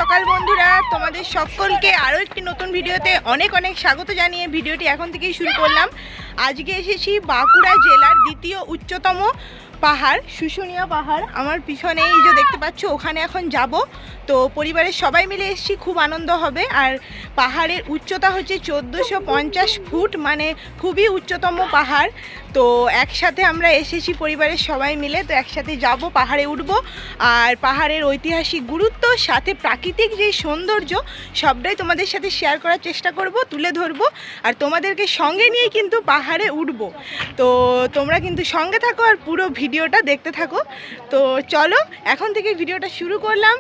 সকাল বন্ধুরা, তোমাদের সকলকে আরও একটি নতুন ভিডিওতে অনেক অনেক স্বাগত জানিয়ে ভিডিওটি এখন থেকেই শুরু করলাম। আজকে এসেছি বাঁকুড়া জেলার দ্বিতীয় উচ্চতম পাহাড় শুশুনিয়া পাহাড়। আমার পিছনে এই যে দেখতে পাচ্ছ, ওখানে এখন যাব। তো পরিবারের সবাই মিলে এসেছি, খুব আনন্দ হবে। আর পাহাড়ের উচ্চতা হচ্ছে 1450 ফুট, মানে খুবই উচ্চতম পাহাড়। তো একসাথে আমরা এসেছি পরিবারের সবাই মিলে, তো একসাথে যাব, পাহাড়ে উঠব। আর পাহাড়ের ঐতিহাসিক গুরুত্ব, সাথে প্রাকৃতিক যে সৌন্দর্য, সবটাই তোমাদের সাথে শেয়ার করার চেষ্টা করব, তুলে ধরবো। আর তোমাদেরকে সঙ্গে নিয়ে কিন্তু পাহাড়ে উঠব। তো তোমরা কিন্তু সঙ্গে থাকো আর পুরো ভিডিওটা দেখতে থাকো। তো চলো এখন থেকে ভিডিওটা শুরু করলাম।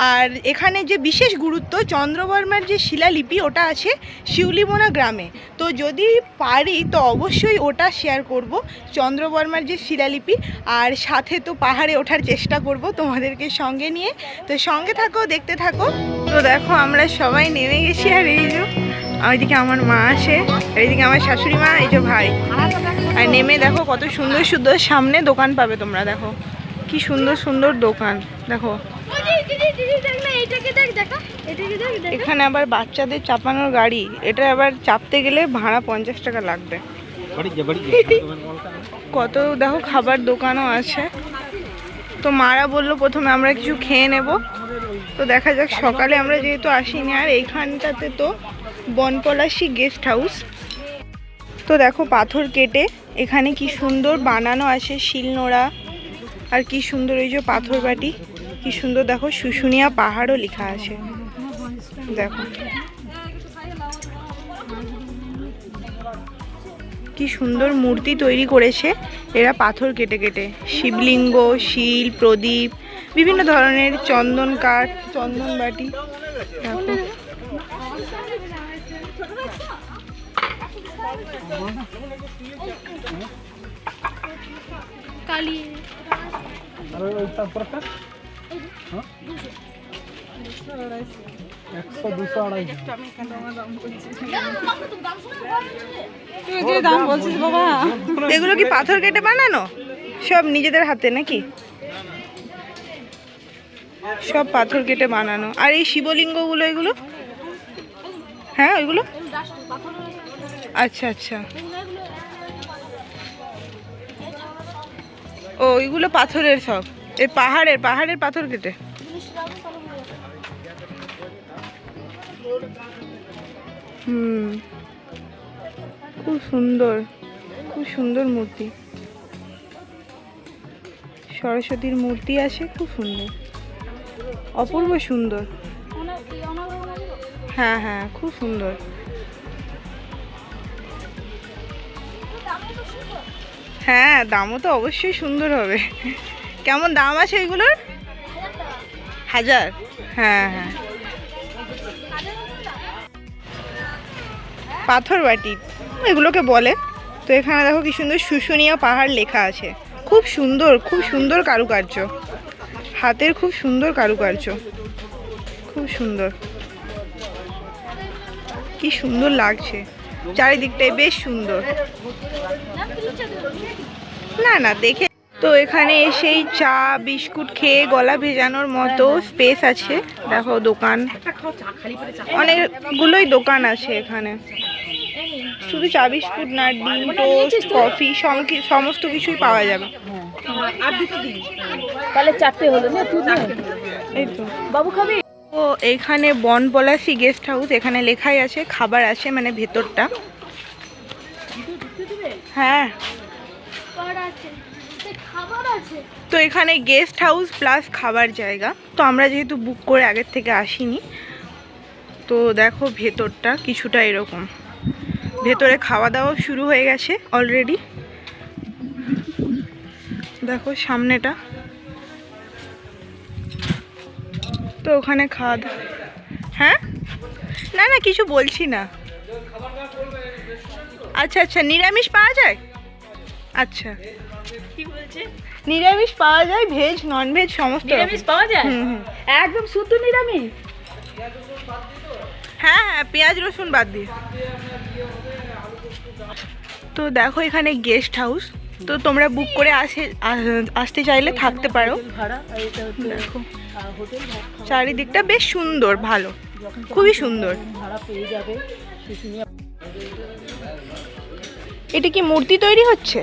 আর এখানে যে বিশেষ গুরুত্ব, চন্দ্রবর্মার যে শিলালিপি ওটা আছে শিউলিমোনা গ্রামে। তো যদি পারি তো অবশ্যই ওটা শেয়ার করব, চন্দ্রবর্মার যে শিলালিপি। আর সাথে তো পাহাড়ে ওঠার চেষ্টা করব তোমাদেরকে সঙ্গে নিয়ে। তো সঙ্গে থাকো, দেখতে থাকো। তো দেখো আমরা সবাই নেমে গেছি। আর এই যে ওইদিকে আমার মা আসে, এইদিকে আমার শাশুড়ি মা, এই যে ভাই। আর নেমে দেখো কত সুন্দর সুন্দর সামনে দোকান পাবে তোমরা। দেখো কি সুন্দর সুন্দর দোকান। দেখো এখানে আবার বাচ্চাদের চাপানোর গাড়ি, এটা আবার চাপতে গেলে ভাড়া 50 টাকা লাগবে। কত দেখো খাবার দোকানও আছে। তো মারা বললো প্রথমে আমরা কিছু খেয়ে নেব। তো দেখা যাক, সকালে আমরা যেহেতু আসিনি। আর এইখানটাতে তো বনপলাশি গেস্ট হাউস। তো দেখো পাথর কেটে এখানে কি সুন্দর বানানো আছে, শিলনোড়া। আর কি সুন্দর এই যে পাথর বাটি, কি সুন্দর। দেখো শুশুনিয়া পাহাড়ও লেখা আছে। দেখো কি সুন্দর মূর্তি তৈরি করেছে এরা পাথর কেটে কেটে। শিবলিঙ্গ, শিল, প্রদীপ, বিভিন্ন ধরনের চন্দন কাঠ, চন্দন বাটি। দেখো এগুলো কি পাথর কেটে বানানো? সব নিজেদের হাতে নাকি? সব পাথর কেটে বানানো। আর এই শিবলিঙ্গগুলো, এগুলো? হ্যাঁ ওইগুলো, আচ্ছা আচ্ছা। ও ওইগুলো পাথরের সব, এই পাহাড়ের পাথর কেটে। খুব সুন্দর, খুব সুন্দর মূর্তি। সরস্বতীর মূর্তি আছে, খুব সুন্দর, অপূর্ব সুন্দর। হ্যাঁ হ্যাঁ, খুব সুন্দর। হ্যাঁ, দামও তো অবশ্যই সুন্দর হবে। কেমন দাম আছে এগুলোর? 1000? হ্যাঁ হ্যাঁ। পাথর বাটি এগুলোকে বলে। তো এখানে দেখো কি সুন্দর শুশুনিয়া পাহাড় লেখা আছে। খুব সুন্দর, খুব সুন্দর কারুকার্য, হাতের খুব সুন্দর কারুকার্য, খুব সুন্দর। কি সুন্দর লাগছে চারিদিকটাই, বেশ সুন্দর। না না দেখে। তো এখানে এসেই চা বিস্কুট খেয়ে গলা ভেজানোর মতো স্পেস আছে। দেখো দোকান, অনেকগুলোই দোকান আছে এখানে। শুধু চা বিস্কুট না, ডিম, টোস্ট, কফি, সমস্ত কিছুই পাওয়া যাবে। তাহলে 4টে হলো না? এই তো বাবু খাবি? তো এইখানে বনপলাশি গেস্ট হাউস, এখানে লেখাই আছে খাবার আছে, মানে ভেতরটা। হ্যাঁ, তো এখানে গেস্ট হাউস প্লাস খাবার জায়গা। তো আমরা যেহেতু বুক করে আগের থেকে আসিনি, তো দেখো ভেতরটা কিছুটা এরকম। ভেতরে খাওয়া দাওয়া শুরু হয়ে গেছে অলরেডি। দেখো সামনেটা। তো ওখানে খাওয়া দাওয়া। হ্যাঁ, না না কিছু বলছি না। আচ্ছা আচ্ছা, নিরামিষ পাওয়া যায়? আচ্ছা, কি বলছে? নিরামিষ পাওয়া যায়, ভেজ নন ভেজ সমস্ত নিরামিষ পাওয়া যায়? একদম শুদ্ধ নিরামিষ? হ্যাঁ হ্যাঁ, পেঁয়াজ রসুন বাদ দিয়ে। তো দেখো এখানে গেস্ট হাউস, তো তোমরা বুক করে আসতে চাইলে থাকতে পারো। ভাড়া আর এটা হচ্ছে দেখো হোটেল চারিদিকটা বেশ সুন্দর, ভালো, খুবই সুন্দর। ভাড়া পেয়ে যাবে শুশুনিয়া। এটা কি মূর্তি তৈরি হচ্ছে?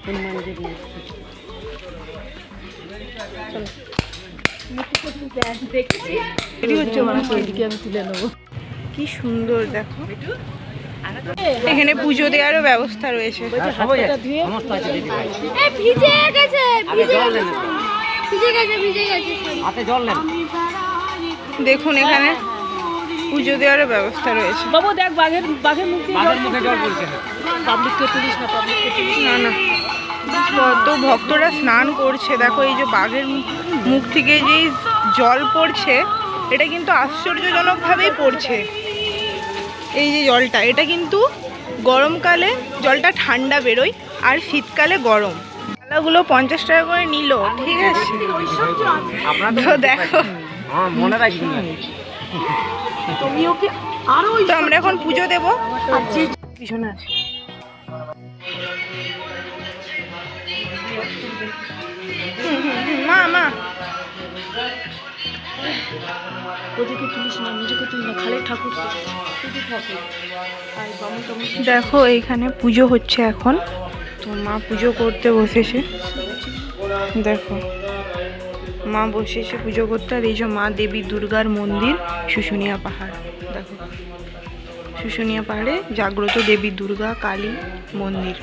হনুমানজির দেখেছি তৈরি হচ্ছে মনে হয়। ওইদিকে আমি তুলে নেবো। কি সুন্দর দেখো, এখানে পুজো দেওয়ারও ব্যবস্থা রয়েছে। হাতটা ধুয়ে ভিজে গেছে হাতে জল নেন। দেখুন এখানে পুজো দেওয়ারও ব্যবস্থা রয়েছে। বাবু দেখ বাঘের মুখ দিয়ে বাঘের মুখে জল পড়ছে। পাবলিককে তুলিস না, পাবলিককে তুলিস না না, কত ভক্তরা স্নান করছে দেখো। এই যে বাঘের মুখ থেকে যে জল পড়ছে, এটা কিন্তু আশ্চর্যজনকভাবেই পড়ছে। এই যে জলটা, এটা কিন্তু গরমকালে জলটা ঠান্ডা বেরোয় আর শীতকালে গরম। থালাগুলো 50 টাকা করে নিল, ঠিক আছে। তো দেখো মনে রাখবেন তুমি ওকে আরো তো আমরা এখন পুজো দেবো। পিছনে আছে মা মা ওদেরকে তুলিস না, নিজেকে তুলিস না, খালি ঠাকুর শুধু ঠাকুর। আর বামন টামন দেখো এইখানে পুজো হচ্ছে এখন। তো মা পুজো করতে বসেছে, দেখো মা বসেছে পুজো করতে। আর এই যে মা দেবী দুর্গার মন্দির শুশুনিয়া পাহাড়, দেখো শুশুনিয়া পাহাড়ে জাগ্রত দেবী দুর্গা কালী মন্দির।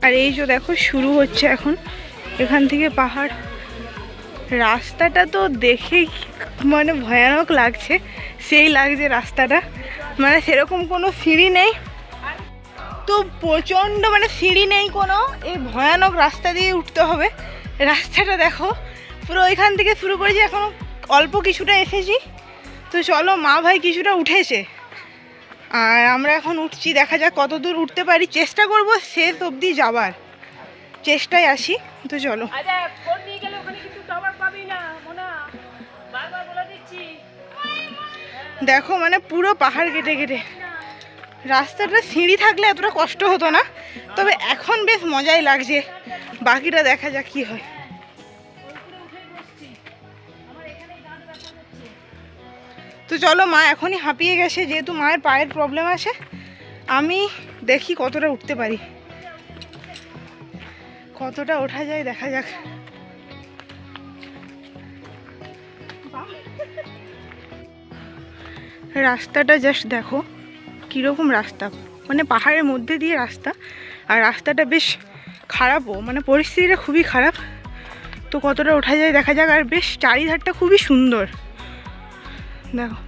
আর এই যে দেখো শুরু হচ্ছে এখন এখান থেকে পাহাড়। রাস্তাটা তো দেখে মানে ভয়ানক লাগছে, সেই লাগছে রাস্তাটা। মানে সেরকম কোনো সিঁড়ি নেই, তো প্রচণ্ড মানে সিঁড়ি নেই কোনো, এই ভয়ানক রাস্তা দিয়ে উঠতে হবে। রাস্তাটা দেখো পুরো এখান থেকে শুরু করেছি, এখন অল্প কিছুটা এসেছি। তো চলো, মা ভাই কিছুটা উঠেছে আর আমরা এখন উঠছি, দেখা যাক কত দূর উঠতে পারি। চেষ্টা করব শেষ অবধি যাবার চেষ্টায় আসি। তো চলো, আচ্ছা ফোন নিয়ে গেলে ওখানে কিন্তু টাওয়ার পাবি না মোনা, বারবার বলে দিচ্ছি। দেখো মানে পুরো পাহাড় কেটে কেটে রাস্তাটা। সিঁড়ি থাকলে এতটা কষ্ট হতো না, তবে এখন বেশ মজাই লাগছে। বাকিটা দেখা যাক কি হয়। তো চলো, মা এখনই হাঁপিয়ে গেছে, যেহেতু মায়ের পায়ের প্রবলেম আছে। আমি দেখি কতটা উঠতে পারি, কতটা ওঠা যায় দেখা যাক। রাস্তাটা জাস্ট দেখো কীরকম রাস্তা, মানে পাহাড়ের মধ্যে দিয়ে রাস্তা। আর রাস্তাটা বেশ খারাপও, মানে পরিস্থিতিটা খুবই খারাপ। তো কতটা ওঠা যায় দেখা যাক। আর বেশ চারিধারটা খুবই সুন্দর, দেখো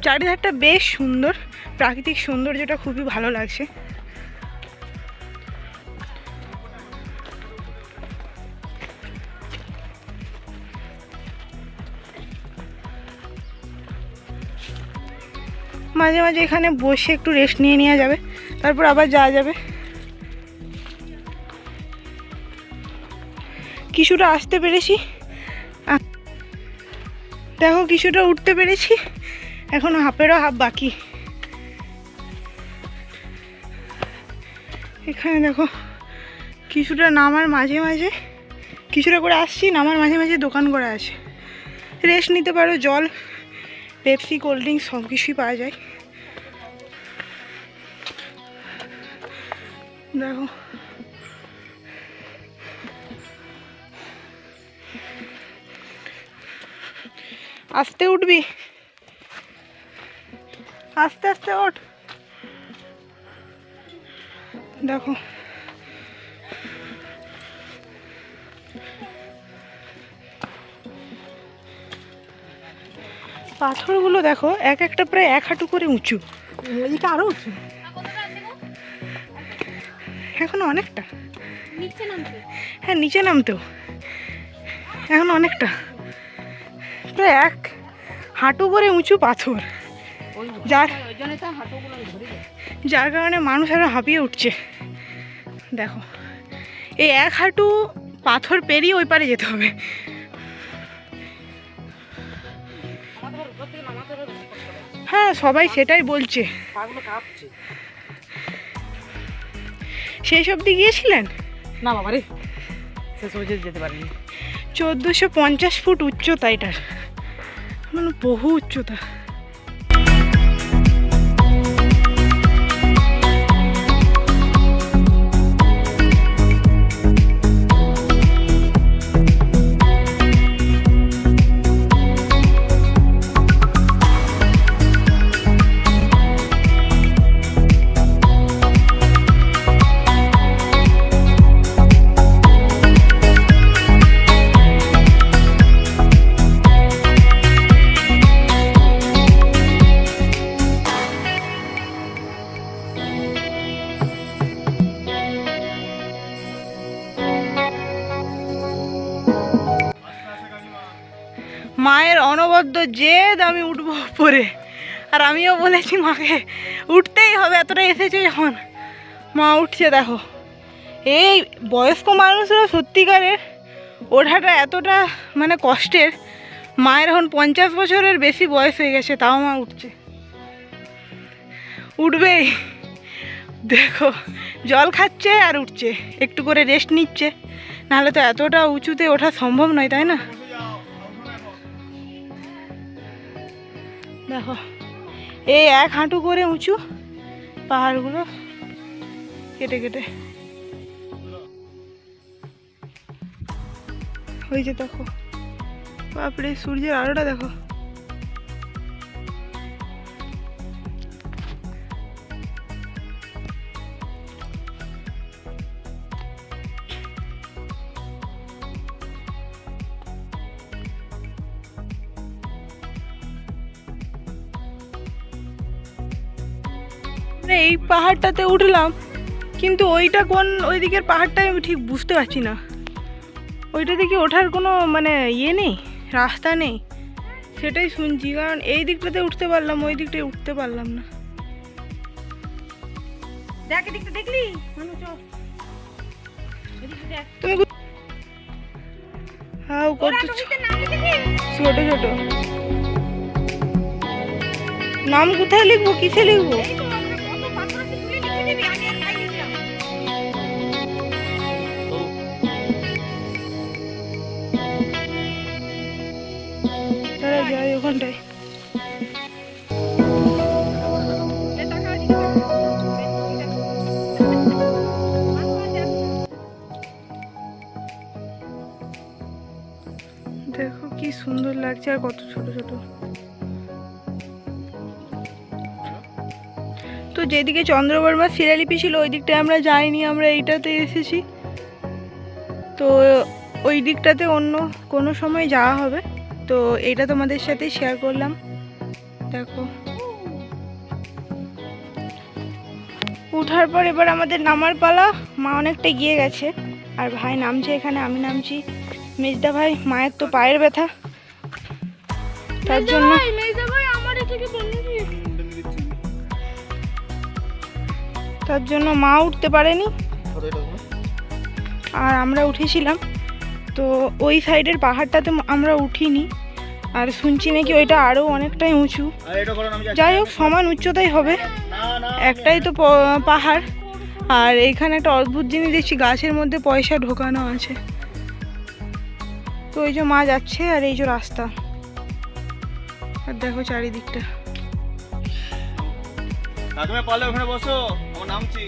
চারিধারটা বেশ সুন্দর, প্রাকৃতিক সৌন্দর্যটা খুবই ভালো লাগছে। মাঝে মাঝে এখানে বসে একটু রেস্ট নিয়ে নেওয়া যাবে, তারপর আবার যাওয়া যাবে। কিছুটা আসতে পেরেছি, দেখো কিছুটা উঠতে পেরেছি, এখনো হাফেরও হাফ বাকি। এখানে দেখো কিছুটা নামার মাঝে মাঝে কিছুটা করে আসছি, নামার মাঝে মাঝে দোকান করা আছে, রেস্ট নিতে পারো। জল, পেপসি, কোল্ড ড্রিঙ্কস সব কিছুই পাওয়া যায়। দেখো আস্তে উঠবি, আস্তে আস্তে ওঠ। দেখো পাথরগুলো দেখো এক একটা প্রায় 1 হাঁটু করে উঁচু, এদিকে আরো উঁচু। এখনো অনেকটা, হ্যাঁ নিচে নামতেও এখন অনেকটা, প্রায় 1 হাঁটু করে উঁচু পাথর, যার কারণে মানুষ আরো হাঁপিয়ে উঠছে। দেখো এই 1 হাঁটু পাথর পেরিয়ে ওই পারে যেতে হবে। হ্যাঁ সবাই সেটাই বলছে। শেষ অবধি গিয়েছিলেন? না বাবা রে, শেষ অবধি যেতে পারিনি। 1450 ফুট উচ্চতা এটার, মানে বহু উচ্চতা। মায়ের অনবদ্য জেদ আমি উঠবো উপরে, আর আমিও বলেছি মাকে উঠতেই হবে, এতটা এসেছে যখন। মা উঠছে দেখো। এই বয়স্ক মানুষরা সত্যিকারের ওঠাটা এতটা মানে কষ্টের। মায়ের এখন 50 বছরের বেশি বয়স হয়ে গেছে, তাও মা উঠছে, উঠবেই। দেখো জল খাচ্ছে আর উঠছে, একটু করে রেস্ট নিচ্ছে, নাহলে তো এতটা উঁচুতে ওঠা সম্ভব নয়, তাই না? দেখো এই 1 হাঁটু করে উঁচু পাহাড়গুলো কেটে কেটে। ওই যে দেখো, বাপরে সূর্যের আলোটা দেখো। এই পাহাড়টাতে উঠলাম, কিন্তু ওইটা কোন ওই দিকের পাহাড়টা আমি ঠিক বুঝতে পারছি না। ওইটা দিকে ওঠার কোনো মানে ইয়ে নেই, রাস্তা নেই, সেটাই শুনছি। কারণ এই দিকটাতে উঠতে পারলাম, ওই দিকটায় উঠতে পারলাম না। দেখ এদিকটা, দেখলি তুমি? হ্যাঁ কত ছোট ছোট। নাম কোথায় লিখবো, কিসে লিখবো? যাই ওখানটায়। দেখো কি সুন্দর লাগছে, আর কত ছোট ছোট। তো যেদিকে চন্দ্রবর্মা শিলালিপি ছিল ওই দিকটায় আমরা যাইনি, আমরা এইটাতে এসেছি। তো ওই দিকটাতে অন্য কোনো সময় যাওয়া হবে, তো এইটা তোমাদের সাথে শেয়ার করলাম। দেখো উঠার পর এবার আমাদের নামার পালা। মা অনেকটা গিয়ে গেছে, আর ভাই নামছে এখানে, আমি নামছি। মেজদা ভাই, মায়ের তো পায়ের ব্যথা, তার জন্য মা উঠতে পারেনি, আর আমরা উঠেছিলাম। তো ওই সাইডের পাহাড়টাতে আমরা উঠিনি, আর শুনছি নাকি ওইটা আরও অনেকটাই উঁচু। যাই হোক, সমান উচ্চতাই হবে, একটাই তো পাহাড়। আর এইখানে একটা অদ্ভুত জিনিস দেখছি, গাছের মধ্যে পয়সা ঢোকানো আছে। তো ওই যে মা যাচ্ছে, আর এই যে রাস্তা, আর দেখো চারিদিকটা। ওখানে বসো, আমার নামছি।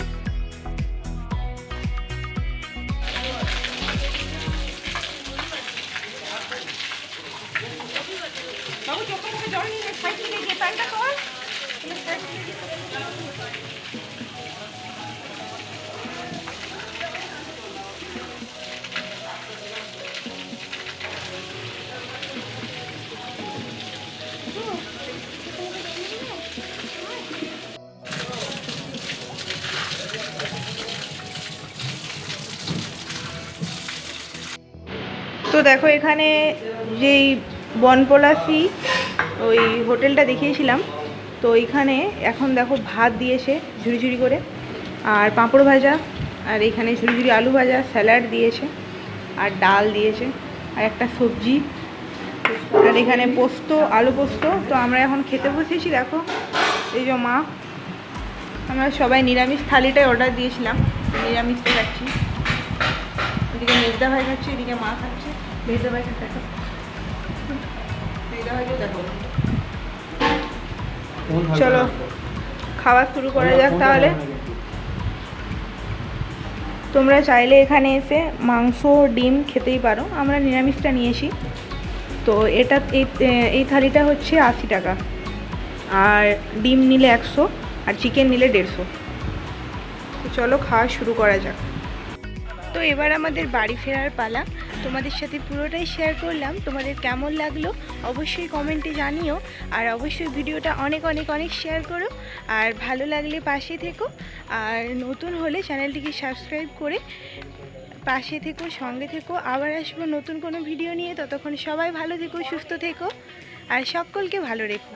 তো দেখো এখানে যেই বনপলাশি ওই হোটেলটা দেখিয়েছিলাম, তো ওইখানে এখন দেখো ভাত দিয়েছে ঝুড়ি ঝুড়ি করে, আর পাঁপড় ভাজা, আর এখানে ঝুড়ি ঝুড়ি আলু ভাজা, স্যালাড দিয়েছে, আর ডাল দিয়েছে, আর একটা সবজি, আর এখানে পোস্ত, আলু পোস্ত। তো আমরা এখন খেতে বসেছি। দেখো এই যে মা, আমরা সবাই নিরামিষ থালিটাই অর্ডার দিয়েছিলাম। নিরামিষটা খাচ্ছি। এদিকে মেজদা ভাই খাচ্ছে, এদিকে মা খাচ্ছে। মেজদা ভাই খাচ্ছে, দেখো মেজদা ভাইকে দেখো। চলো খাওয়া শুরু করা যাক তাহলে। তোমরা চাইলে এখানে এসে মাংস ডিম খেতেই পারো, আমরা নিরামিষটা নিয়েছি। তো এটা এই থালিটা হচ্ছে 80 টাকা, আর ডিম নিলে 100, আর চিকেন নিলে 150। তো চলো খাওয়া শুরু করা যাক। তো এবার আমাদের বাড়ি ফেরার পালা। তোমাদের সাথে পুরোটাই শেয়ার করলাম। তোমাদের কেমন লাগলো অবশ্যই কমেন্টে জানিও, আর অবশ্যই ভিডিওটা অনেক অনেক অনেক শেয়ার করো। আর ভালো লাগলে পাশে থেকো, আর নতুন হলে চ্যানেলটিকে সাবস্ক্রাইব করে পাশে থেকো, সঙ্গে থেকো। আবার আসবো নতুন কোনো ভিডিও নিয়ে। ততক্ষণ সবাই ভালো থেকো, সুস্থ থেকো, আর সকলকে ভালো রেখো।